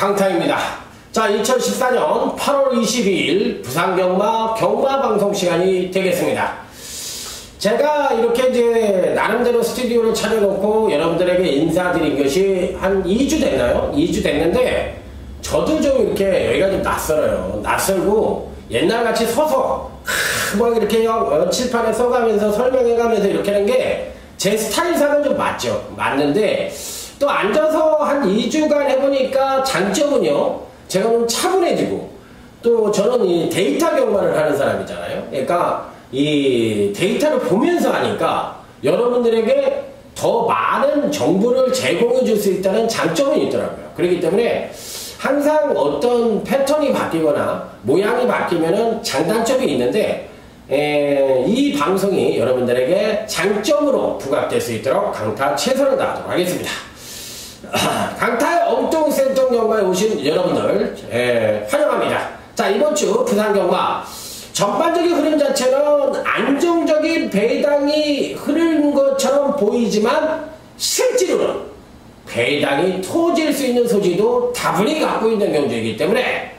강타입니다. 자, 2014년 8월 22일 부산경마 경마방송 시간이 되겠습니다. 제가 이렇게 이제 나름대로 스튜디오를 차려놓고 여러분들에게 인사드린 것이 한 2주 됐나요? 2주 됐는데 저도 좀 이렇게 여기가 좀 낯설어요. 낯설고 옛날같이 서서 막 이렇게 칠판에 써가면서 설명해가면서 이렇게 하는 게 제 스타일상은 좀 맞죠. 맞는데 또 앉아서 한 2주간 해보니까 장점은요, 제가 좀 차분해지고, 또 저는 이 데이터 경마를 하는 사람이잖아요. 그러니까 이 데이터를 보면서 하니까 여러분들에게 더 많은 정보를 제공해 줄 수 있다는 장점은 있더라고요. 그렇기 때문에 항상 어떤 패턴이 바뀌거나 모양이 바뀌면은 장단점이 있는데, 이 방송이 여러분들에게 장점으로 부각될 수 있도록 강타 최선을 다하도록 하겠습니다. 강타의 엉뚱생뚱 경마에 오신 여러분들 환영합니다. 자, 이번 주 부산경마 전반적인 흐름 자체는 안정적인 배당이 흐르는 것처럼 보이지만 실제로는 배당이 터질 수 있는 소지도 다분히 갖고 있는 경주이기 때문에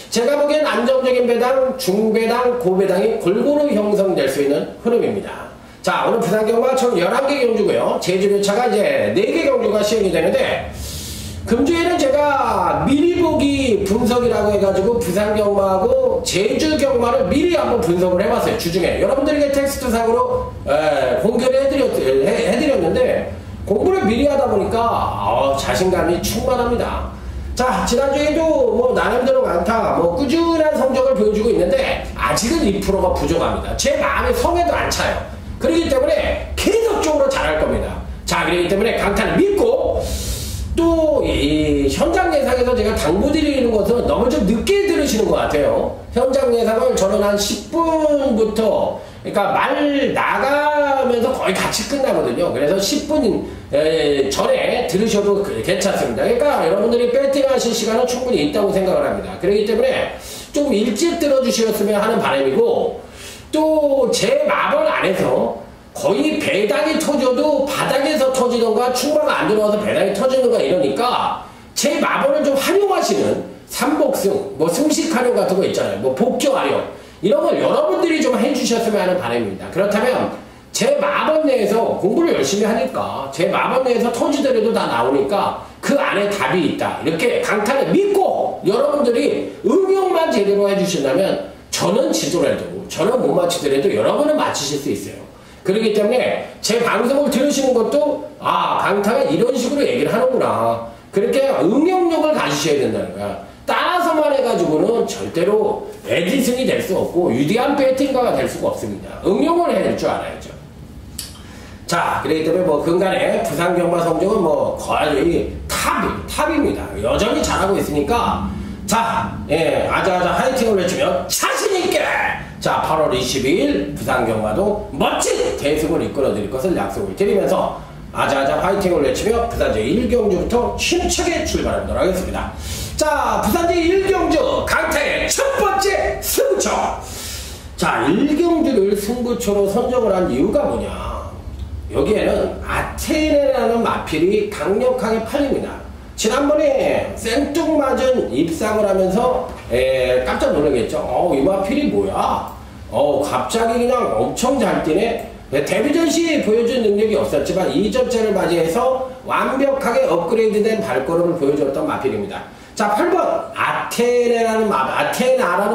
제가 보기엔 안정적인 배당, 중배당, 고배당이 골고루 형성될 수 있는 흐름입니다. 자, 오늘 부산경마 총 11개 경주고요. 제주교차가 이제 4개 경주가 시행이 되는데, 금주에는 제가 미리 보기 분석이라고 해가지고 부산경마하고 제주경마를 미리 한번 분석을 해봤어요. 주중에 여러분들에게 텍스트상으로 공개를 해드렸는데, 공부를 미리 하다 보니까 자신감이 충만합니다. 자, 지난주에도 뭐 나름대로 강타 꾸준한 성적을 보여주고 있는데 아직은 2%가 부족합니다. 제 마음에 성에도 안 차요. 그렇기 때문에 계속적으로 잘할 겁니다. 자, 그렇기 때문에 강타를 믿고, 또 이 현장 예상에서 제가 당부드리는 것은 너무 좀 늦게 들으시는 것 같아요. 현장 예상을 저는 한 10분부터, 그러니까 말 나가면서 거의 같이 끝나거든요. 그래서 10분 전에 들으셔도 괜찮습니다. 그러니까 여러분들이 배팅하실 시간은 충분히 있다고 생각을 합니다. 그렇기 때문에 좀 일찍 들어주셨으면 하는 바람이고, 또 제 마법 안에서 거의 배당이 터져도 바닥에서 터지던가 충마가 안 들어와서 배당이 터지는가 이러니까 제 마법을 좀 활용하시는 삼복승, 뭐 승식 활용 같은 거 있잖아요. 뭐 복조 활용, 이런 걸 여러분들이 좀 해주셨으면 하는 바람입니다. 그렇다면 제 마법 내에서 공부를 열심히 하니까 제 마법 내에서 터지더라도 다 나오니까 그 안에 답이 있다. 이렇게 강타를 믿고 여러분들이 응용만 제대로 해주신다면 저는 지더라도, 저는 못 맞히더라도 여러분은 맞히실 수 있어요. 그렇기 때문에 제 방송을 들으시는 것도 강타가 이런 식으로 얘기를 하는구나. 그렇게 응용력을 가지셔야 된다는 거야. 따라서만 해가지고는 절대로 에디슨이 될 수 없고 위대한 배팅가가 될 수가 없습니다. 응용을 해낼 줄 알아야죠. 자, 그렇기 때문에 뭐 근간에 부산경마 성적은 뭐 거의 탑입니다. 여전히 잘하고 있으니까, 자, 아자아자 화이팅을 외치면 자신있게, 자, 8월 22일 부산경마도 멋진 대승을 이끌어 드릴 것을 약속을 드리면서 아자아자 화이팅을 외치며 부산제 1경주부터 힘차게 출발하도록 하겠습니다. 자, 부산제 1경주 강타의 첫 번째 승부처. 자, 1경주를 승부처로 선정을 한 이유가 뭐냐. 여기에는 아테네라는 마필이 강력하게 팔립니다. 지난번에 생뚱맞은 입상을 하면서 깜짝 놀라겠죠. 이 마필이 뭐야? 갑자기 그냥 엄청 잘 뛰네. 데뷔전 시 보여준 능력이 없었지만 2점째를 맞이해서 완벽하게 업그레이드된 발걸음을 보여줬던 마필입니다. 자, 8번 아테나라는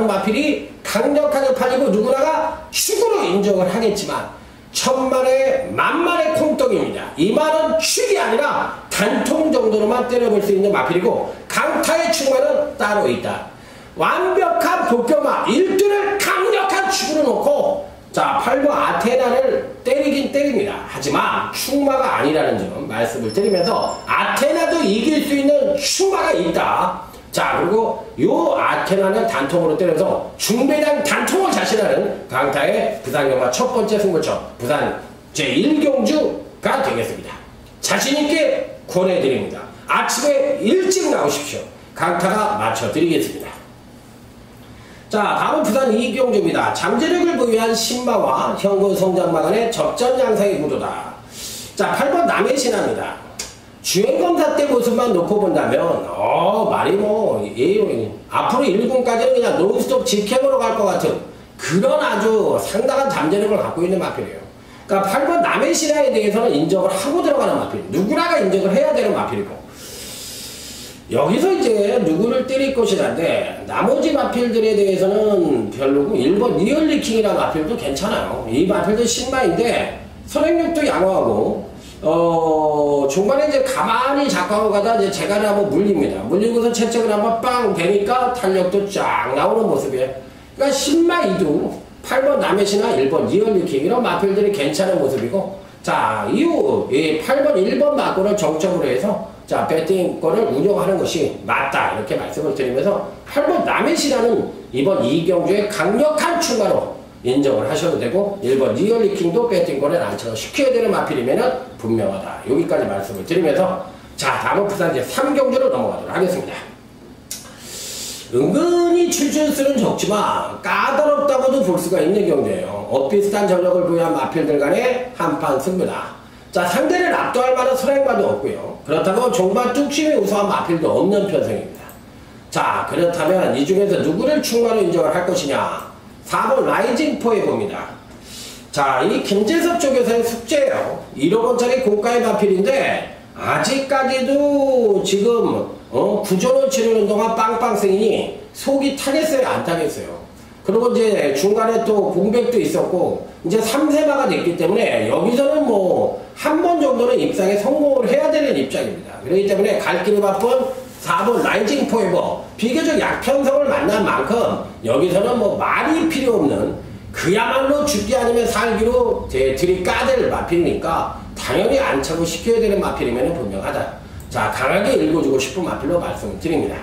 마필이 강력하게 팔리고 누구나가 축으로 인정을 하겠지만 천만에 만만의 콩떡입니다. 이 말은 축이 아니라 단통 정도로만 때려볼 수 있는 마필이고, 강타의 축만은 따로 있다. 완벽한 도표마 1두를 강력한 축으로 놓고, 자, 8번 아테나를 때리긴 때립니다. 하지만 축마가 아니라는 점 말씀을 드리면서 아테나도 이길 수 있는 축마가 있다. 자, 그리고 요 아테나는 단통으로 때려서 중배당 단통을 자신하는 강타의 부산경마 첫 번째 승부처 부산 제1경주가 되겠습니다. 자신있게 권해드립니다. 아침에 일찍 나오십시오. 강타가 맞춰드리겠습니다. 자, 다음은 부산 2경주입니다. 잠재력을 부여한 신마와 현군 성장마간의 접전 양상의 구도다. 자, 8번 남해신화입니다. 주행검사 때 모습만 놓고 본다면 말이 뭐 앞으로 1군까지는 그냥 논스톱 직행으로 갈 것 같은 그런 아주 상당한 잠재력을 갖고 있는 마필이에요. 그러니까 8번 남의 신화에 대해서는 인정을 하고 들어가는 마필, 누구나가 인정을 해야 되는 마필이고, 여기서 이제 누구를 때릴 것이라는데 나머지 마필들에 대해서는 별로고 1번 리얼리킹이라는 마필도 괜찮아요. 이 마필도 신마인데 선행력도 양호하고 중반에 이제 가만히 작가하고 가다 이제 재간을 한번 물립니다. 물리고서 채찍을 한번 빵 대니까 탄력도 쫙 나오는 모습이에요. 그러니까 신마 2두 8번 남해시나 1번 리얼리킹 이런 마필들이 괜찮은 모습이고, 자 이후 이 8번 1번 마구를 정점으로 해서 자 배팅권을 운영하는 것이 맞다 이렇게 말씀을 드리면서 8번 남해시라는 이번 이경주의 강력한 출마로 인정을 하셔도 되고, 1번 리얼리킹도 배팅권에 안착을 시켜야 되는 마필이면은 분명하다. 여기까지 말씀을 드리면서 자 다음은 부산 이제 3경주로 넘어가도록 하겠습니다. 은근히 출전수는 적지만 까다롭다고도 볼 수가 있는 경주예요. 엇비슷한 전력을 보유한 마필들 간의 한판 승부다. 자 상대를 압도할 만한 선행마도 없고요. 그렇다고 종반 뚝심이 우수한 마필도 없는 편성입니다. 자 그렇다면 이 중에서 누구를 충마로 인정을 할 것이냐. 4번 라이징 포에버입니다. 자, 이 김재섭 쪽에서의 숙제예요. 1억 원짜리 고가의 마필인데 아직까지도 지금 구전을 치르는 동안 빵빵 승이니 속이 타겠어요, 안 타겠어요. 그리고 이제 중간에 또 공백도 있었고 이제 3세마가 됐기 때문에 여기서는 뭐 한 번 정도는 입상에 성공을 해야 되는 입장입니다. 그렇기 때문에 갈 길이 바쁜 4번 라이징 포에버, 비교적 약편성을 만난 만큼 여기서는 뭐 말이 필요 없는 그야말로 죽기 아니면 살기로 들이까댈 마필이니까 당연히 안착을 시켜야 되는 마필이면 분명하다. 자 강하게 읽어주고 싶은 마필로 말씀을 드립니다.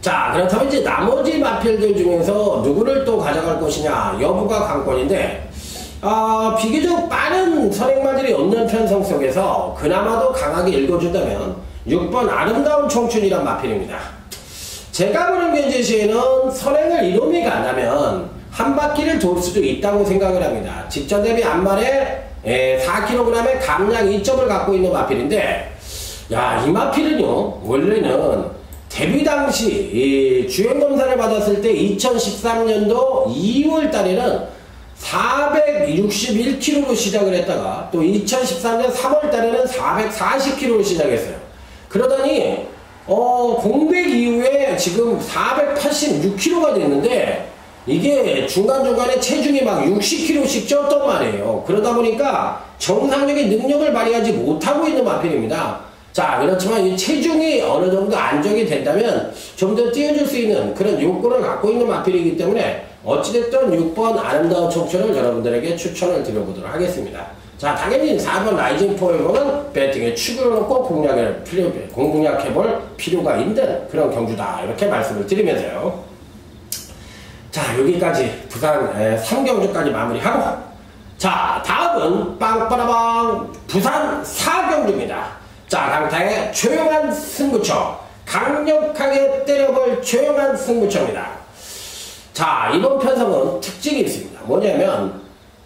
자 그렇다면 이제 나머지 마필들 중에서 누구를 또 가져갈 것이냐 여부가 관건인데, 비교적 빠른 선행마들이 없는 편성 속에서 그나마도 강하게 읽어준다면 6번 아름다운 청춘이란 마필입니다. 제가 보는 견제 시에는 선행을 이름이 간다면 한 바퀴를 돌 수도 있다고 생각을 합니다. 직전 대비 앞말에 4kg의 감량 2점을 갖고 있는 마필인데, 야, 이 마필은요 원래는 데뷔 당시 주행검사를 받았을 때 2013년도 2월 달에는 461kg로 시작을 했다가 또 2013년 3월 달에는 440kg로 시작했어요. 그러더니 공백 이후에 지금 486kg가 됐는데 이게 중간중간에 체중이 막 60kg씩 쪘단 말이에요. 그러다 보니까 정상적인 능력을 발휘하지 못하고 있는 마필입니다. 자 그렇지만 이 체중이 어느 정도 안정이 된다면 좀 더 뛰어줄 수 있는 그런 요건을 갖고 있는 마필이기 때문에 어찌됐든 6번 아름다운 청춘을 여러분들에게 추천을 드려보도록 하겠습니다. 자 당연히 4번 라이징 포에버는 배팅에 축을 넣고 공략해볼 필요가 있는 그런 경주다 이렇게 말씀을 드리면서요. 자 여기까지 부산 3경주까지 마무리하고, 자 다음은 빵빠라방 부산 4경주입니다. 자 강타의 조용한 승부처, 강력하게 때려볼 조용한 승부처입니다. 자 이번 편성은 특징이 있습니다. 뭐냐면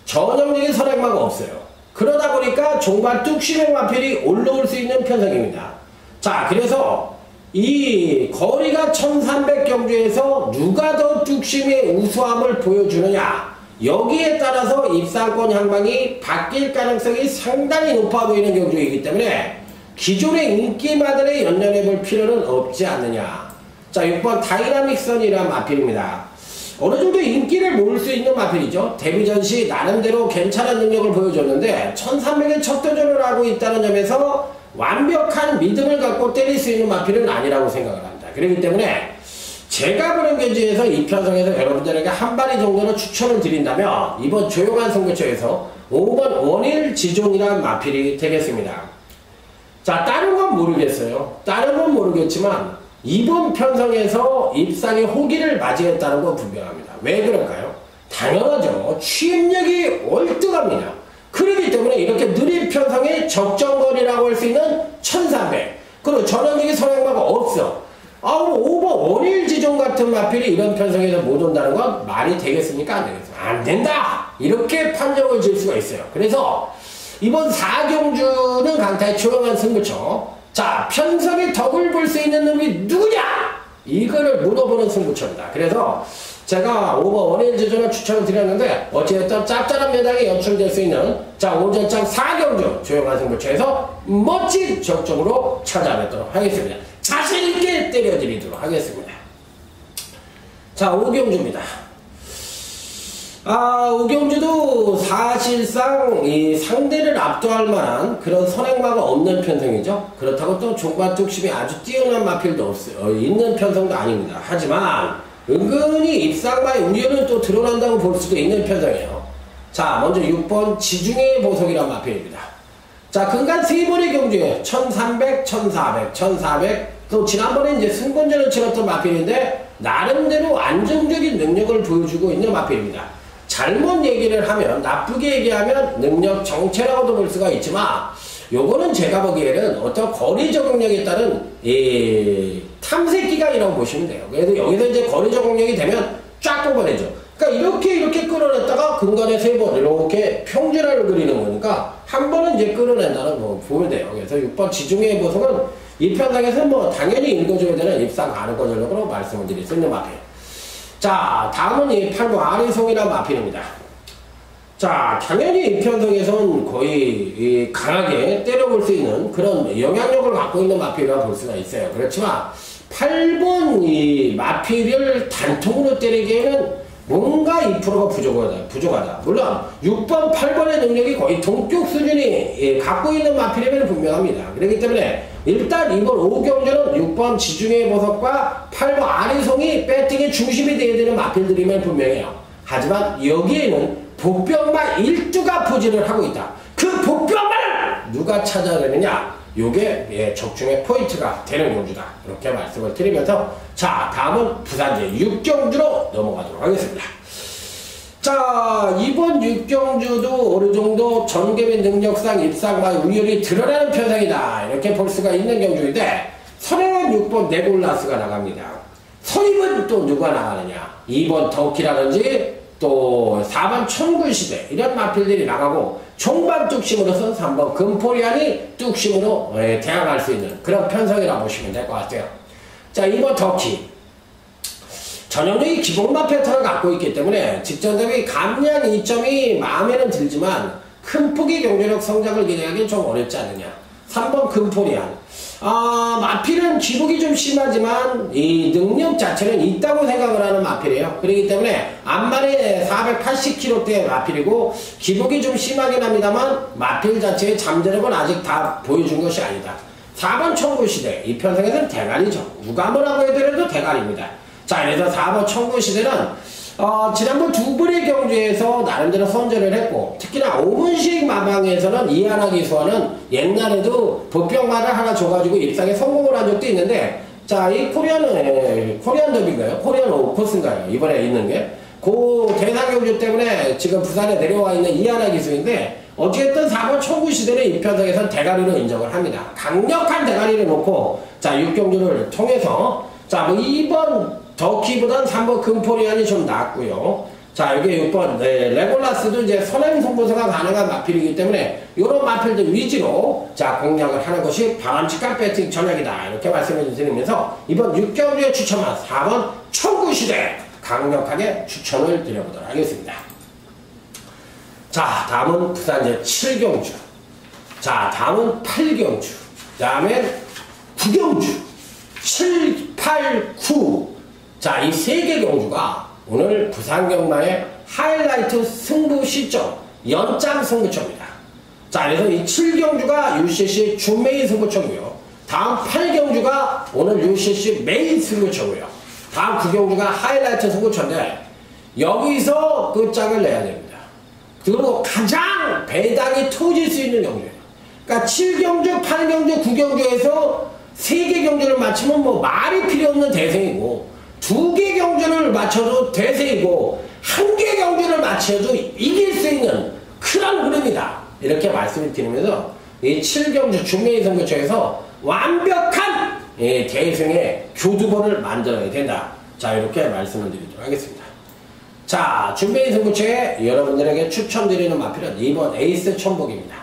전형적인 선행마가 없어요. 그러다 보니까 종반 뚝심의 마필이 올라올 수 있는 편성입니다. 자 그래서 이 거리가 1300경주에서 누가 더 뚝심의 우수함을 보여주느냐, 여기에 따라서 입상권 향방이 바뀔 가능성이 상당히 높아 보이는 경주이기 때문에 기존의 인기마들에 연연해 볼 필요는 없지 않느냐. 자 6번 다이나믹 선이라는 마필입니다. 어느 정도 인기를 모을 수 있는 마필이죠. 데뷔 전시 나름대로 괜찮은 능력을 보여줬는데 1300에 첫 도전을 하고 있다는 점에서 완벽한 믿음을 갖고 때릴 수 있는 마필은 아니라고 생각을 합니다. 그렇기 때문에 제가 보는 견지에서 이 편성에서 여러분들에게 한 마리 정도는 추천을 드린다면 이번 조용한 승부처에서 5번 원일 지존이라는 마필이 되겠습니다. 자 다른 건 모르겠어요. 다른 건 모르겠지만 이번 편성에서 입상의 호기를 맞이했다는 건 분명합니다. 왜 그럴까요? 당연하죠. 취임력이 월등합니다. 그렇기 때문에 이렇게 느린 편성의 적정거리라고 할 수 있는 1300, 그리고 전형적인 선행마가 없어. 그럼 5번 원일지존 같은 마필이 이런 편성에서 못 온다는 건 말이 되겠습니까? 안 되겠습니까? 안 된다! 이렇게 판정을 질 수가 있어요. 그래서 이번 4경주는 강타의 조용한 승부처. 자, 편성의 덕을 볼 수 있는 놈이 누구냐? 이거를 물어보는 승부처입니다. 그래서 제가 오버 원일주전을 추천을 드렸는데 어찌됐든 짭짤한 매당에 연출될 수 있는 자 오전장 4경주 조용한 승부처에서 멋진 적중으로 찾아뵙도록 하겠습니다. 자신있게 때려드리도록 하겠습니다. 자, 5경주입니다. 오경주도 사실상 이 상대를 압도할 만한 그런 선행마가 없는 편성이죠. 그렇다고 또 종반 뚝심이 아주 뛰어난 마필도 있는 편성도 아닙니다. 하지만 은근히 입상마의 우려는 또 드러난다고 볼 수도 있는 편성이에요. 자, 먼저 6번 지중해 보석이란 마필입니다. 자, 근간 3번의 경주에 1300, 1400, 1400, 또 지난번에 이제 승권전을 치렀던 마필인데 나름대로 안정적인 능력을 보여주고 있는 마필입니다. 잘못 얘기를 하면, 나쁘게 얘기하면 능력 정체라고도 볼 수가 있지만 요거는 제가 보기에는 어떤 거리 적응력에 따른 탐색기관이라고 보시면 돼요. 그래서 여기서 이제 거리 적응력이 되면 쫙 뽑아내죠. 그러니까 이렇게 끌어냈다가 근간에 3번 이렇게 평준화를 그리는 거니까 한 번은 이제 끌어낸다는 거 보면 돼요. 그래서 6번 지중해 보석은 이 편상에서 뭐 당연히 읽어줘야 되는 입상 가능 전력으로 말씀을 드릴 수 있는 마필. 자, 다음은 이 8번 아리송이라는 마필입니다. 자, 당연히 이 편성에서는 거의 강하게 때려볼 수 있는 그런 영향력을 갖고 있는 마필이라고 볼 수가 있어요. 그렇지만 8번 이 마필을 단통으로 때리기에는 뭔가 2%가 부족하다. 물론 6번, 8번의 능력이 거의 동격 수준이 갖고 있는 마필임에는 분명합니다. 그렇기 때문에 일단 이번 5경주는 6번 지중해 보석과 8번 아리송이 배팅의 중심이 되어야 되는 마필들임은 분명해요. 하지만 여기에는 복병마 1두가 포진을 하고 있다. 그 복병마를 누가 찾아내느냐? 요게 적중의 포인트가 되는 경주다. 이렇게 말씀을 드리면서 자, 다음은 부산제 6경주로 넘어가도록 하겠습니다. 자, 이번 6경주도 어느 정도 전개의 능력상 입상과 우열이 드러나는 편성이다. 이렇게 볼 수가 있는 경주인데 선행은 6번 네골라스가 나갑니다. 선임은 또 누가 나가느냐? 2번 덕키라든지 또 4번 천군시대 이런 마필들이 나가고 종반 뚝심으로서는 3번 금포리안이 뚝심으로 대항할 수 있는 그런 편성이라고 보시면 될 것 같아요. 자, 2번 덕키 전형적인 기본마 패턴을 갖고 있기 때문에 직전대비 감량 2점이 마음에는 들지만 큰 폭의 경제력 성장을 기대하기는 좀 어렵지 않느냐. 3번 금포리안 마필은 기복이 좀 심하지만 이 능력 자체는 있다고 생각을 하는 마필이에요. 그렇기 때문에 앞만에 480kg대 마필이고 기복이 좀 심하긴 합니다만 마필 자체의 잠재력은 아직 다 보여준 것이 아니다. 4번 청구시대 이 편성에서는 대가리죠. 우감을 하고 해더라도 대가리입니다. 자, 그래서 4번 청구시대는 지난번 2번의 경주에서 나름대로 선전을 했고 특히나 5분씩 마방에서는 이하나 기수와는 옛날에도 복병마를 하나 줘가지고 입상에 성공을 한 적도 있는데 자, 이 코리안 더비인가요? 코리안 오코스인가요? 이번에 있는 게 그 대사 경주 때문에 지금 부산에 내려와 있는 이하나 기수인데 어쨌든 4번 청구시대는 이 편성에서는 대가리로 인정을 합니다. 강력한 대가리를 놓고 자, 6경주를 통해서 자, 뭐 2번 덕키보단 3번 금포리안이 좀 낫고요. 자, 여기 6번 레골라스도 이제 선행 승부수가 가능한 마필이기 때문에 이런 마필들 위주로 자, 공략을 하는 것이 바람직한 배팅 전략이다. 이렇게 말씀을 드리면서 이번 6경주에 추천한 4번 청구시대 강력하게 추천을 드려보도록 하겠습니다. 자, 다음은 부산제 7경주. 자, 다음은 8경주. 다음엔 9경주. 7, 8, 9. 자, 이 3개 경주가 오늘 부산경마의 하이라이트 승부 시점, 연장 승부처입니다. 자, 그래서 이 7경주가 UCC 준메인 승부처고요. 다음 8경주가 오늘 UCC 메인 승부처고요. 다음 9경주가 하이라이트 승부처인데 여기서 끝장을 내야 됩니다. 그리고 가장 배당이 터질 수 있는 경주예요. 그러니까 7경주, 8경주, 9경주에서 3개 경주를 맞추면 뭐 말이 필요 없는 대승이고 2개 경주를 맞춰도 대세이고 1개 경주를 맞춰도 이길 수 있는 그런 흐름이다. 이렇게 말씀을 드리면서 이 7경주 중매인 선거처에서 완벽한 대승의 교두보를 만들어야 된다. 자, 이렇게 말씀을 드리도록 하겠습니다. 자, 중매인 선거처에 여러분들에게 추천드리는 마필은 2번 에이스 천복입니다.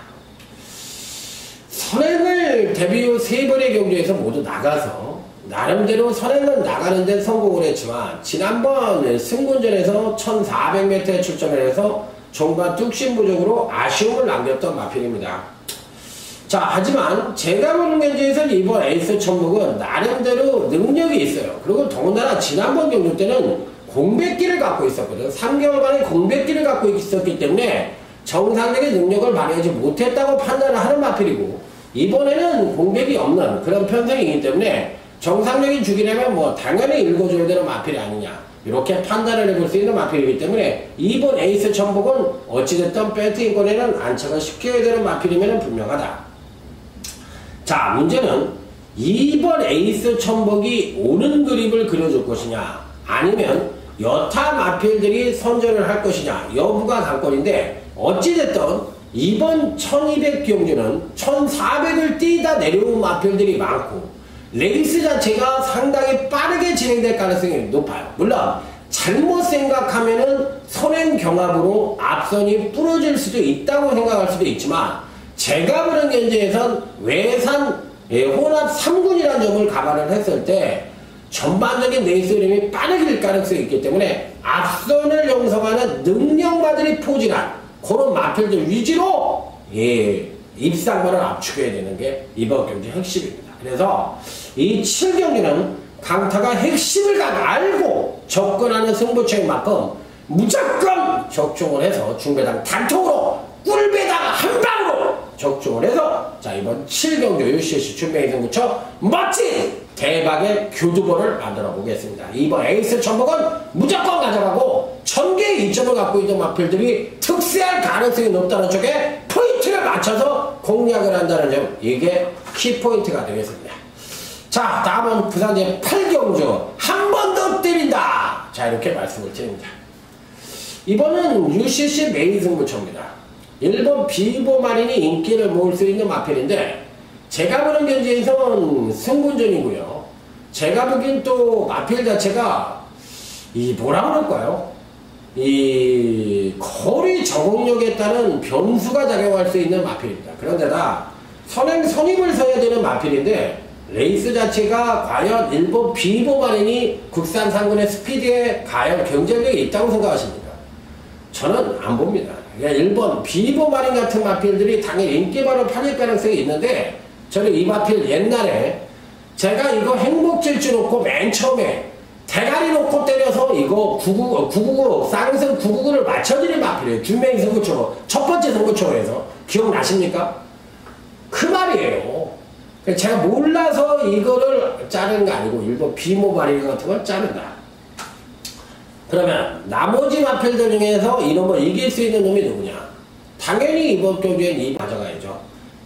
선행을 데뷔 후 3번의 경주에서 모두 나가서 나름대로 선행은 나가는데 성공을 했지만 지난번 승군전에서 1400m에 출전을 해서 종과 뚝심 부족으로 아쉬움을 남겼던 마필입니다. 자, 하지만 제가 보는 경주에서 이번 에이스 천목은 나름대로 능력이 있어요. 그리고 더군다나 지난번 경주 때는 공백기를 갖고 있었거든. 3개월간의 공백기를 갖고 있었기 때문에 정상적인 능력을 발휘하지 못했다고 판단을 하는 마필이고, 이번에는 공백이 없는 그런 편성이기 때문에 정상적인 주기라면 뭐 당연히 읽어줘야 되는 마필이 아니냐, 이렇게 판단을 해볼 수 있는 마필이기 때문에 이번 에이스 천복은 어찌됐든 배트 인권에는 안착을 시켜야 되는 마필이면 분명하다. 자, 문제는 이번 에이스 천복이 오는 그림을 그려줄 것이냐, 아니면 여타 마필들이 선전을 할 것이냐 여부가 관건인데, 어찌됐든 이번 1200 경주는 1400을 뛰다 내려온 마필들이 많고 레이스 자체가 상당히 빠르게 진행될 가능성이 높아요. 물론 잘못 생각하면은 선행 경합으로 앞선이 부러질 수도 있다고 생각할 수도 있지만, 제가 보는 견제에선 외산 혼합 3군이라는 점을 감안을 했을 때 전반적인 레이스 흐름이 빠르길 가능성이 있기 때문에 앞선을 형성하는 능력마들이 포진한 그런 마필들 위주로 입상만을 압축해야 되는 게 이번 경기 핵심입니다. 그래서 이 7경기는 강타가 핵심을 알고 접근하는 승부처인 만큼 무조건 적중을 해서 중배당 단통으로 꿀배당 한방으로 적중을 해서, 자, 이번 7경기 UCC 준비의 승부처 멋진 대박의 교두보를 만들어 보겠습니다. 이번 에이스 천복은 무조건 가져가고 1000개의 이점을 갖고 있는 마필들이 특세할 가능성이 높다는 쪽에 포인트를 맞춰서 공략을 한다는 점, 이게 키포인트가 되겠습니다. 자, 다음은 부산 제8경주 한 번 더 때린다. 자, 이렇게 말씀을 드립니다. 이번은 UCC 메인 승부처입니다. 일본 비보 마린이 인기를 모을 수 있는 마필인데, 제가 보는 견지에서는 승군전이고요. 제가 보기엔 또 마필 자체가 뭐라 그럴까요? 거리 적응력에 따른 변수가 작용할 수 있는 마필입니다. 그런데다 선행 선임을 서야 되는 마필인데, 레이스 자체가 과연 일본 비보 마린이 국산 상군의 스피드에 과연 경쟁력이 있다고 생각하십니까? 저는 안 봅니다. 일본 비보 마린 같은 마필들이 당연히 인기바로 팔릴 가능성이 있는데, 저는 이 마필 옛날에 제가 이거 행복질주 놓고 맨 처음에 대가리 놓고 때려서 이거 999 쌍승 999를 맞춰드린 마필이에요. 준메인 승부처로 첫 번째 승부처로 해서 기억나십니까? 그 말이에요. 제가 몰라서 이거를 자르는 게 아니고 일본 비모 마린 같은 걸 자른다. 그러면 나머지 마필들 중에서 이놈을 이길 수 있는 놈이 누구냐? 당연히 이번 경주엔 이 가져가야죠.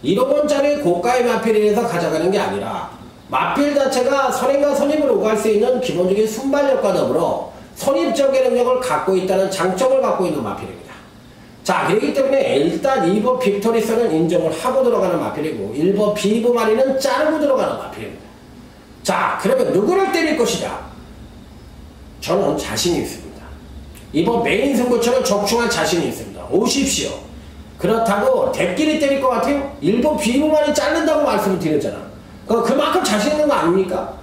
1억 원짜리 고가의 마필이라서 가져가는 게 아니라 마필 자체가 선행과 선임을 오갈 수 있는 기본적인 순발력과 더불어 선입적인 능력을 갖고 있다는 장점을 갖고 있는 마필입니다. 자, 그렇기 때문에 일단 2번 빅토리스는 인정을 하고 들어가는 마필이고 1번 비보 마리는 자르고 들어가는 마필입니다. 자, 그러면 누구를 때릴 것이냐? 저는 자신이 있습니다. 이번 메인 승부처럼 적중할 자신이 있습니다. 오십시오. 그렇다고 대끼리 때릴 것 같아요? 일본 비보만이 자른다고 말씀을 드렸잖아. 그만큼 자신 있는 거 아닙니까?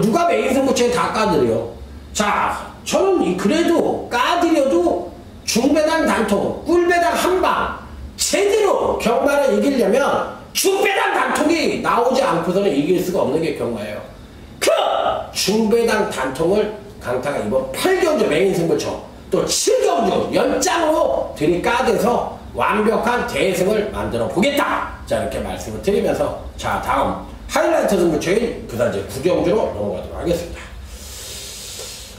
누가 메인 승부처에 다 까드려. 자, 저는 그래도 까드려도 중배당 단통, 꿀배당 한방 제대로 경마를 이기려면 중배당 단통이 나오지 않고서는 이길 수가 없는 게 경마예요. 그 중배당 단통을 강타가 이번 8경주 메인 승부처 또 7경주 연장으로 들이까대서 완벽한 대승을 만들어 보겠다. 자, 이렇게 말씀을 드리면서, 자, 다음 하이라이트 승부처인 부산제 9경주로 넘어가도록 하겠습니다.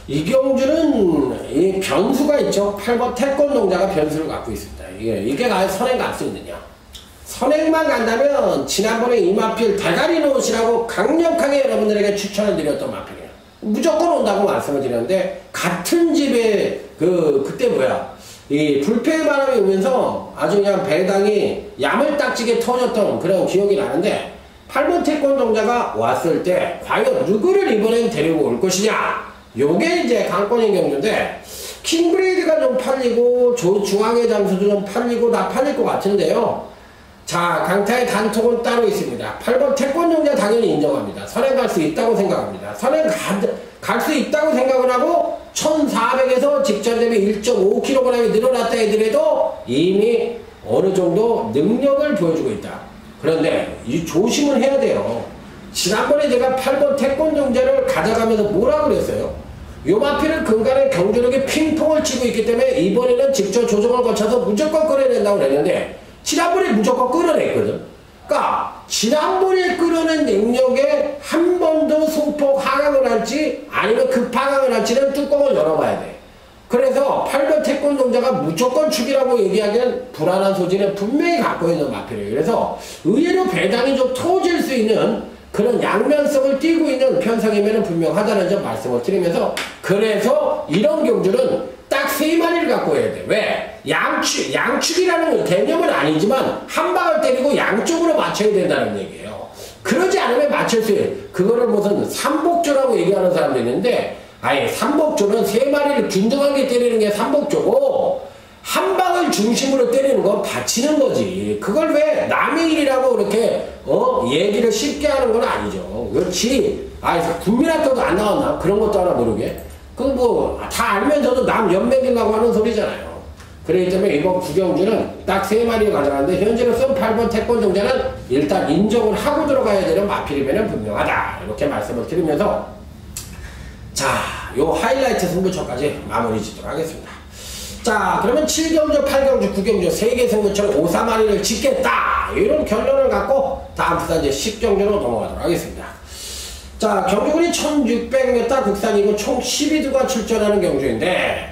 이 경주는 이 변수가 있죠. 8번 태권동자가 변수를 갖고 있습니다. 이게 과연 선행 갈 수 있느냐? 선행만 간다면 지난번에 이 마필 대가리 놓으시라고 강력하게 여러분들에게 추천을 드렸던 마필이에요. 무조건 온다고 말씀을 드렸는데, 같은 집에 그때 이 불패의 바람이 오면서 아주 그냥 배당이 야물딱지게 터졌던 그런 기억이 나는데, 8번 태권동자가 왔을 때 과연 누구를 이번엔 데리고 올 것이냐? 요게 이제 관건인 경주인데, 킹브레이드가 좀 팔리고 중앙의 잠수도 좀 팔리고 다 팔릴 것 같은데요. 자, 강타의 단톡은 따로 있습니다. 8번 태권종자 당연히 인정합니다. 선행 갈 수 있다고 생각합니다. 선행 갈 수 있다고 생각을 하고 1400에서 직전 대비 1.5kg이 늘어났다 하더라도 이미 어느 정도 능력을 보여주고 있다. 그런데 이 조심을 해야 돼요. 지난번에 제가 8번 태권종자를 가져가면서 뭐라 그랬어요? 요 마필은 근간에 경주력이 핑퐁을 치고 있기 때문에 이번에는 직접 조정을 거쳐서 무조건 끌어낸다고 그랬는데 지난번에 무조건 끌어냈거든. 그러니까 지난번에 끌어낸 능력에 한 번 더 소폭 하강을 할지 아니면 급하강을 할지는 뚜껑을 열어봐야 돼. 그래서 8번 태권종자가 무조건 축이라고 얘기하기엔 불안한 소지는 분명히 갖고 있는 마필이에요. 그래서 의외로 배당이 좀 터질 수 있는 그런 양면성을 띠고 있는 편성이면 분명하다는 점 말씀을 드리면서, 그래서 이런 경주는 딱 3마리를 갖고 해야 돼. 왜? 양축이라는 개념은 아니지만 한 방을 때리고 양쪽으로 맞춰야 된다는 얘기예요. 그러지 않으면 맞출 수 있어요. 그거를 무슨 삼복조라고 얘기하는 사람도 있는데, 아예 삼복조는 3마리를 균등하게 때리는 게 삼복조고, 한 방을 중심으로 때리는 건 받치는 거지. 그걸 왜 남의 일이라고 그렇게 얘기를 쉽게 하는 건 아니죠. 그렇지. 국민학교도 안 나왔나? 그런 것도 하나 모르게. 그거 뭐 다 알면서도 남 연맥이라고 하는 소리잖아요. 그렇기 때문에 이번 구경주는 딱 3마리를 가져갔는데, 현재로서 8번 태권종자는 일단 인정을 하고 들어가야 되는 마필이면 분명하다. 이렇게 말씀을 드리면서, 자, 요 하이라이트 승부처까지 마무리 짓도록 하겠습니다. 자, 그러면 7경주, 8경주, 9경주 3개 승부처를 5, 4마리를 짓겠다. 이런 결론을 갖고 다음부터 이제 10경주로 넘어가도록 하겠습니다. 자, 경주군이 1600m 국산이고 총 12두가 출전하는 경주인데,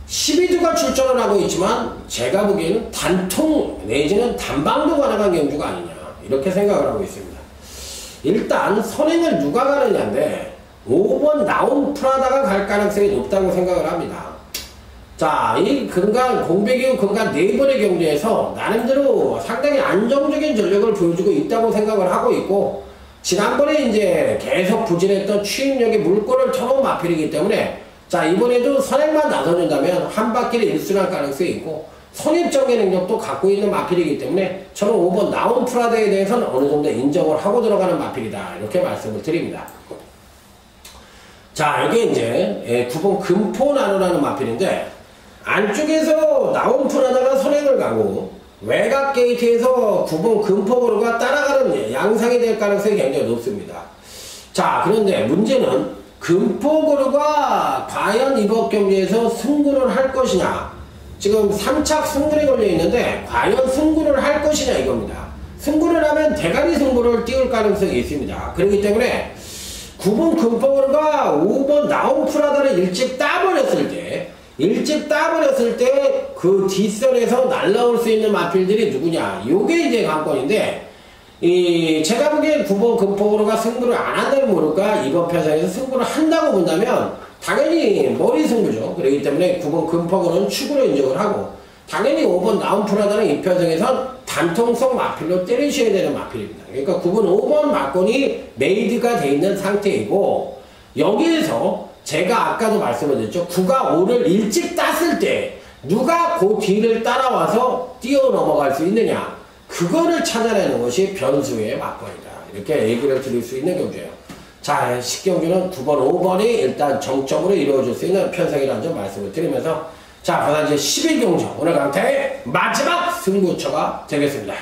12두가 출전을 하고 있지만 제가 보기에는 단통 내지는 단방도 가능한 경주가 아니냐, 이렇게 생각을 하고 있습니다. 일단 선행을 누가 가느냐인데 5번 나온 프라다가 갈 가능성이 높다고 생각을 합니다. 자, 이 근간 공백이후 근간 4번의 경주에서 나름대로 상당히 안정적인 전력을 보여주고 있다고 생각을 하고 있고, 지난번에 이제 계속 부진했던 추임력의 물꼬를 터놓은 마필이기 때문에, 자, 이번에도 선행만 나서준다면 한 바퀴를 일순할 가능성이 있고 선입정의 능력도 갖고 있는 마필이기 때문에 저는 5번 나온 프라다에 대해서는 어느 정도 인정을 하고 들어가는 마필이다, 이렇게 말씀을 드립니다. 자, 이게 이제 9번 금포 나노라는 마필인데, 안쪽에서 나온 프라다가 선행을 가고 외곽 게이트에서 9번 금포고루가 따라가는 양상이 될 가능성이 굉장히 높습니다. 자, 그런데 문제는 금포고루가 과연 이번 경기에서 승부를 할 것이냐, 지금 3착 승부에 걸려 있는데 과연 승부를 할 것이냐 이겁니다. 승부를 하면 대가리 승부를 띄울 가능성이 있습니다. 그렇기 때문에 9번 금포고루가 5번 나온 프라다를 일찍 따버렸을 때 그 뒷선에서 날라올 수 있는 마필들이 누구냐, 요게 이제 관건인데, 제가 보기엔 9번 금포고루가 승부를 안 한다면 모를까, 이번 편성에서 승부를 한다고 본다면 당연히 머리 승부죠. 그렇기 때문에 9번 금포고루는 축으로 인정을 하고, 당연히 5번 나온 프라다는 이 편성에선 단통성 마필로 때리셔야 되는 마필입니다. 그러니까 9번 5번 막권이 메이드가 돼 있는 상태이고, 여기에서 제가 아까도 말씀을 드렸죠. 9가 5를 일찍 땄을 때 누가 그 뒤를 따라와서 뛰어 넘어갈 수 있느냐, 그거를 찾아내는 것이 변수의 막권이다, 이렇게 얘기를 드릴 수 있는 경주예요. 자, 10경주는 9번, 5번이 일단 정점으로 이루어질 수 있는 편성이라는 점 말씀을 드리면서, 자, 그다음 이제 11경주, 오늘 강타의 마지막 승부처가 되겠습니다.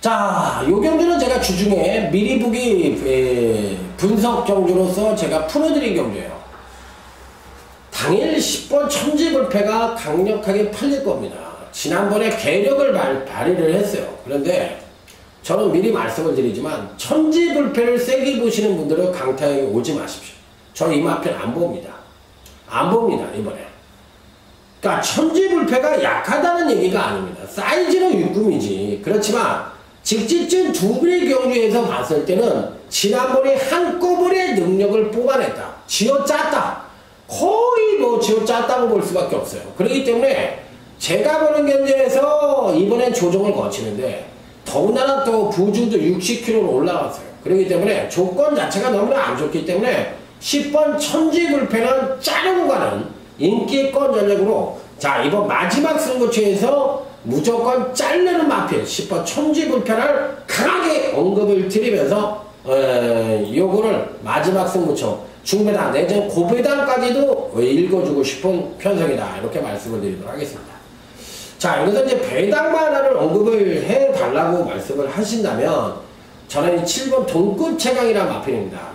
자, 요 경주는 제가 주중에 미리 보기 분석 경주로서 제가 풀어드린 경주예요. 당일 10번 천지불패가 강력하게 팔릴 겁니다. 지난번에 계력을 발휘를 했어요. 그런데 저는 미리 말씀을 드리지만 천지불패를 세게 보시는 분들은 강타에 오지 마십시오. 저 이 마편 안 봅니다. 안 봅니다, 이번에. 그러니까 천지불패가 약하다는 얘기가 아닙니다. 사이즈는 육금이지. 그렇지만 직지점 두 분의 경주에서 봤을 때는 지난번에 한꺼번에 능력을 뽑아냈다, 쥐어짰다, 거의 뭐 쥐어짰다고 볼 수밖에 없어요. 그렇기 때문에 제가 보는 경주에서 이번엔 조정을 거치는데, 더군다나 또 부주도 60kg로 올라갔어요. 그렇기 때문에 조건 자체가 너무나 안 좋기 때문에 10번 천지불패는 짜르고 가는 인기권 전략으로, 자, 이번 마지막 승부처에서 무조건 자르는 마필 10번 천지불편을 강하게 언급을 드리면서 요거를 마지막 승부처 중배당 내전 고배당까지도 읽어주고 싶은 편성이다 이렇게 말씀을 드리도록 하겠습니다. 자, 여기서 이제 배당만 하나를 언급을 해달라고 말씀을 하신다면 저는 7번 동급 최강이라는 마필입니다.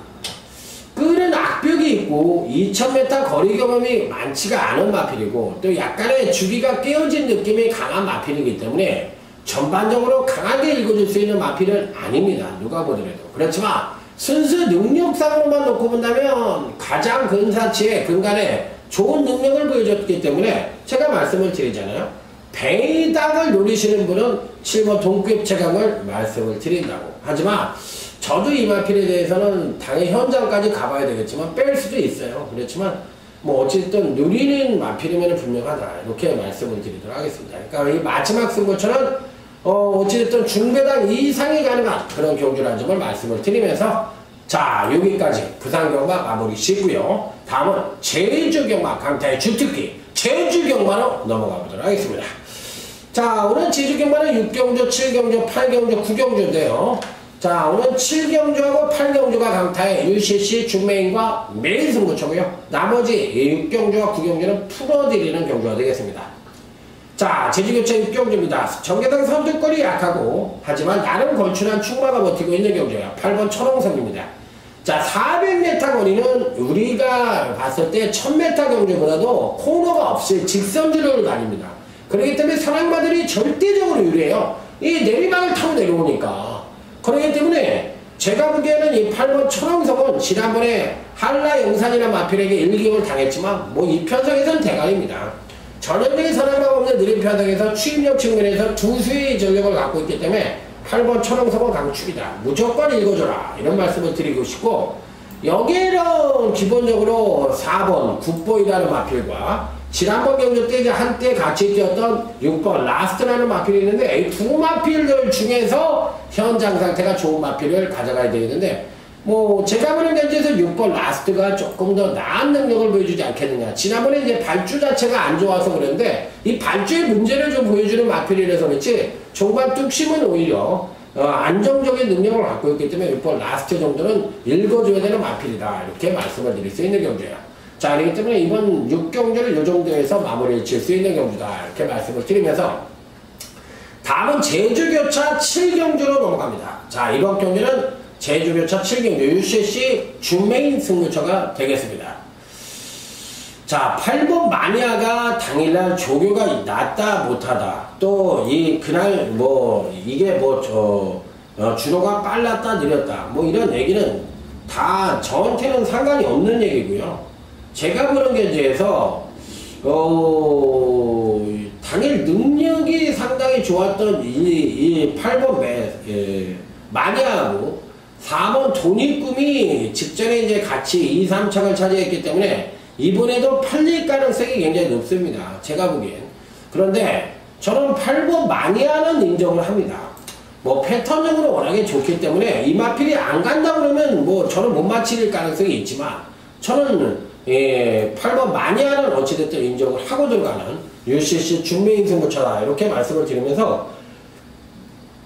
끄는 악벽이 있고 2000m 거리 경험이 많지가 않은 마필이고 또 약간의 주기가 깨어진 느낌이 강한 마필이기 때문에 전반적으로 강하게 읽어줄 수 있는 마필은 아닙니다. 누가 보더라도. 그렇지만 순수 능력상으로만 놓고 본다면 가장 근사치에 근간에 좋은 능력을 보여줬기 때문에 제가 말씀을 드리잖아요. 배당을 노리시는 분은 7번 동급 최강을 말씀을 드린다고. 하지만 저도 이 마필에 대해서는 당연히 현장까지 가봐야 되겠지만 뺄 수도 있어요. 그렇지만 뭐 어쨌든 누리는 마필이면 분명하다 이렇게 말씀을 드리도록 하겠습니다. 그러니까 이 마지막 승부처는 어쨌든 중배당 이상이 가능한 그런 경주라는 점을 말씀을 드리면서 자, 여기까지 부산경마 마무리 짓고요. 다음은 제주경마 강타의 주특기 제주경마로 넘어가 보도록 하겠습니다. 자, 오늘 제주경마는 6경주, 7경주, 8경주, 9경주인데요. 자, 오늘 7경주하고 8경주가 강타의 UCC 중매인과 매일 승부처고요. 나머지 6경주와 9경주는 풀어드리는 경주가 되겠습니다. 자, 제주교차 6경주입니다. 정계당 선두권이 약하고 하지만 나름 걸출한 충마가 버티고 있는 경주예요. 8번 천홍성입니다. 자, 400m 거리는 우리가 봤을 때 1000m 경주보다도 코너가 없이 직선주로를 다닙니다. 그렇기 때문에 선행마들이 절대적으로 유리해요. 이 내리막을 타고 내려오니까. 그렇기 때문에 제가 보기에는 이 8번 천홍성은 지난번에 한라 영산이라는 마필에게 일격을 당했지만 뭐 이 편성에서는 대가입니다. 전형적인 선행마가 없는 느린 편성에서 추임력 측면에서 두수의 전력을 갖고 있기 때문에 8번 천홍성은 강축이다. 무조건 읽어줘라. 이런 말씀을 드리고 싶고 여기에는 기본적으로 4번 굿보이라는 마필과 지난번 경주 때 한때 같이 뛰었던 6번 라스트라는 마필이 있는데 이 두 마필들 중에서 현장 상태가 좋은 마필을 가져가야 되겠는데 뭐 제가 보는 견지에서 6번 라스트가 조금 더 나은 능력을 보여주지 않겠느냐. 지난번에 이제 발주 자체가 안 좋아서 그런데 이 발주의 문제를 좀 보여주는 마필이라서 그렇지 종반 뚝심은 오히려 안정적인 능력을 갖고 있기 때문에 6번 라스트 정도는 읽어줘야 되는 마필이다. 이렇게 말씀을 드릴 수 있는 경주예요. 자, 그렇기 때문에 이번 6경주를 이 정도에서 마무리를 칠 수 있는 경주다. 이렇게 말씀을 드리면서 다음은 제주교차 7경주로 넘어갑니다. 자, 이번 경주는 제주교차 7경주 UCC 중메인 승부처가 되겠습니다. 자, 8번 마니아가 당일날 조교가 낮다 못하다 또 이 그날 뭐 이게 뭐 주로가 빨랐다 느렸다 뭐 이런 얘기는 다 저한테는 상관이 없는 얘기고요. 제가 보는 견지에서 당일 능력이 상당히 좋았던 이 8번 마니아하고 4번 돈이꿈이 직전에 이제 같이 2, 3착을 차지했기 때문에 이번에도 팔릴 가능성이 굉장히 높습니다. 제가 보기엔. 그런데 저는 8번 마니아는 인정을 합니다. 뭐 패턴적으로 워낙에 좋기 때문에 이 마필이 안 간다 그러면 뭐 저는 못 맞힐 가능성이 있지만 저는 8번 마니아는 어찌됐든 인정을 하고 들어가는 UCC 중매인 승부처다 이렇게 말씀을 드리면서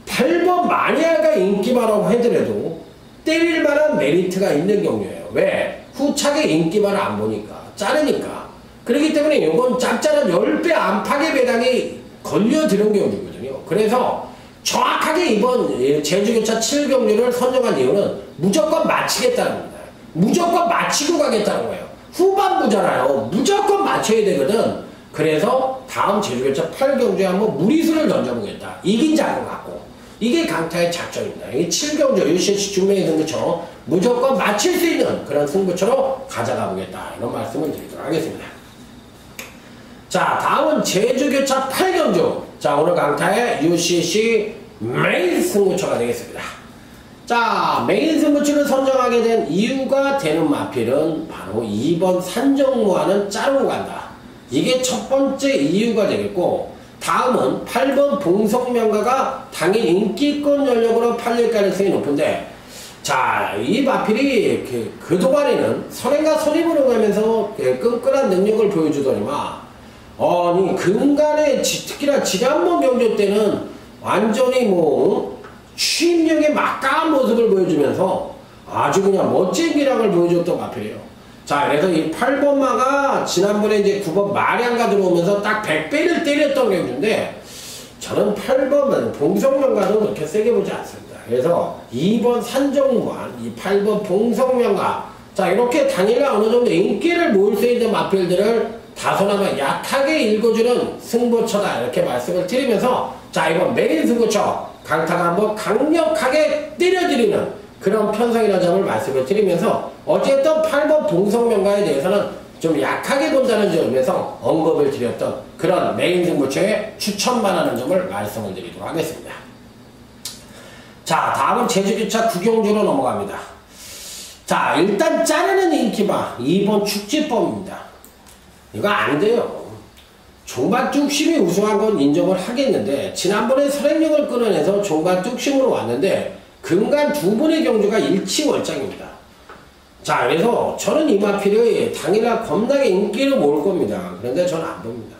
8번 마니아가 인기마라고 하더라도 때릴 만한 메리트가 있는 경우예요. 왜? 후착에 인기마를 안 보니까 자르니까. 그렇기 때문에 이건 짭짤한 10배 안팎의 배당이 걸려드는 경우거든요. 그래서 정확하게 이번 제주교차 7경주를 선정한 이유는 무조건 마치겠다는 겁니다. 무조건 마치고 가겠다는 거예요. 후반부잖아요. 무조건 맞춰야 되거든. 그래서 다음 제주교차 8경주에 한번 무리수를 던져보겠다. 이긴 자를 갖고. 이게 강타의 작전입니다. 이 7경주 UCC 중매인 승부처 무조건 맞힐 수 있는 그런 승부처로 가져가 보겠다. 이런 말씀을 드리도록 하겠습니다. 자, 다음은 제주교차 8경주. 자, 오늘 강타의 UCC 메인 승부처가 되겠습니다. 자, 메인 승부처를 선정하게 된 이유가 되는 마필은 바로 2번 산정무와는 자르고 간다. 이게 첫 번째 이유가 되겠고 다음은 8번 봉성명가가 당일 인기권 전력으로 팔릴 가능성이 높은데 자, 이 마필이 그동안에는 선행과 선임으로 가면서 끈끈한 능력을 보여주더니만 아니 근간에 특히나 지난번 경주 때는 완전히 뭐 취임력의 막강한 모습을 보여주면서 아주 그냥 멋진 기량을 보여줬던 마필이에요. 자, 그래서 이 8번마가 지난번에 이제 9번 마량가 들어오면서 딱 100배를 때렸던 경주인데 저는 8번 봉성명가도 그렇게 세게 보지 않습니다. 그래서 2번 산정무관, 이 8번 봉성명가, 자 이렇게 당일날 어느 정도 인기를 모을 수 있는 마필들을 다소나마 약하게 읽어주는 승부처다 이렇게 말씀을 드리면서 자 이번 메인 승부처 강타가 한번 강력하게 때려드리는 그런 편성이라는 점을 말씀을 드리면서 어쨌든 8번 봉성명가에 대해서는 좀 약하게 본다는 점에서 언급을 드렸던 그런 메인 승부처에 추천만 하는 점을 말씀을 드리도록 하겠습니다. 자 다음은 제주기차 구경주로 넘어갑니다. 자 일단 자르는 인기마 2번 축지법입니다. 이거 안 돼요. 종반뚝심이 우승한 건 인정을 하겠는데 지난번에 설행력을 끌어내서 종반뚝심으로 왔는데 근간 두 분의 경주가 일치월장입니다. 자 그래서 저는 이 마필이 당일날 겁나게 인기를 모을 겁니다. 그런데 저는 안 봅니다.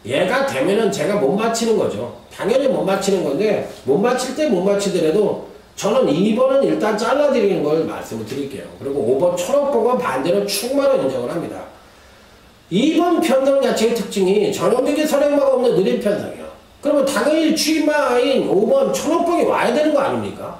얘가 되면은 제가 못 맞히는 거죠. 당연히 못 맞히는 건데 못 맞힐 때 못 맞히더라도 저는 2번은 일단 잘라드리는 걸 말씀을 드릴게요. 그리고 5번 초록복은 반대로 충만을 인정을 합니다. 2번 편성 자체의 특징이 전형적인 선행마가 없는 느린 편성이에요. 그러면 당연히 취마인 5번 초록복이 와야 되는 거 아닙니까?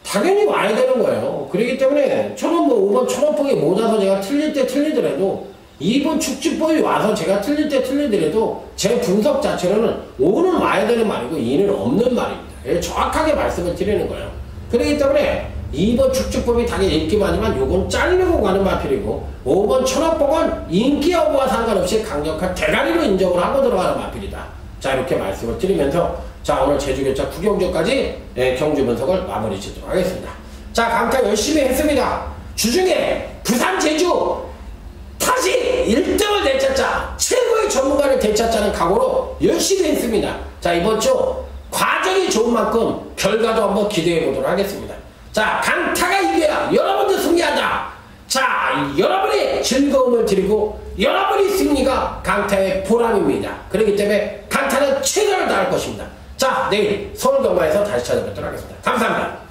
당연히 와야 되는 거예요. 그렇기 때문에 저는 뭐 5번 초록복이 못 와서 제가 틀릴 때 틀리더라도 2번 축지법이 와서 제가 틀릴 때 틀리더라도 제 분석 자체로는 5는 와야 되는 말이고 2는 없는 말입니다. 정확하게 말씀을 드리는 거예요. 그렇기 때문에 2번 축지법이 당연히 인기만이지만 요건 잘리고 가는 마필이고 5번 천업복은 인기 여부와 상관없이 강력한 대가리로 인정을 하고 들어가는 마필이다. 자 이렇게 말씀을 드리면서 자 오늘 제주교차 구경주까지 경주 분석을 마무리 짓도록 하겠습니다. 자 강타 열심히 했습니다. 주중에 부산 제주 다시 1등을 되찾자 최고의 전문가를 되찾자는 각오로 열심히 했습니다. 자 이번 주 과정이 좋은 만큼 결과도 한번 기대해 보도록 하겠습니다. 자 강타가 이겨야 여러분도 승리한다. 자 여러분이 즐거움을 드리고 여러분이 승리가 강타의 보람입니다. 그렇기 때문에 강타는 최선을 다할 것입니다. 자 내일 서울 경마에서 다시 찾아뵙도록 하겠습니다. 감사합니다.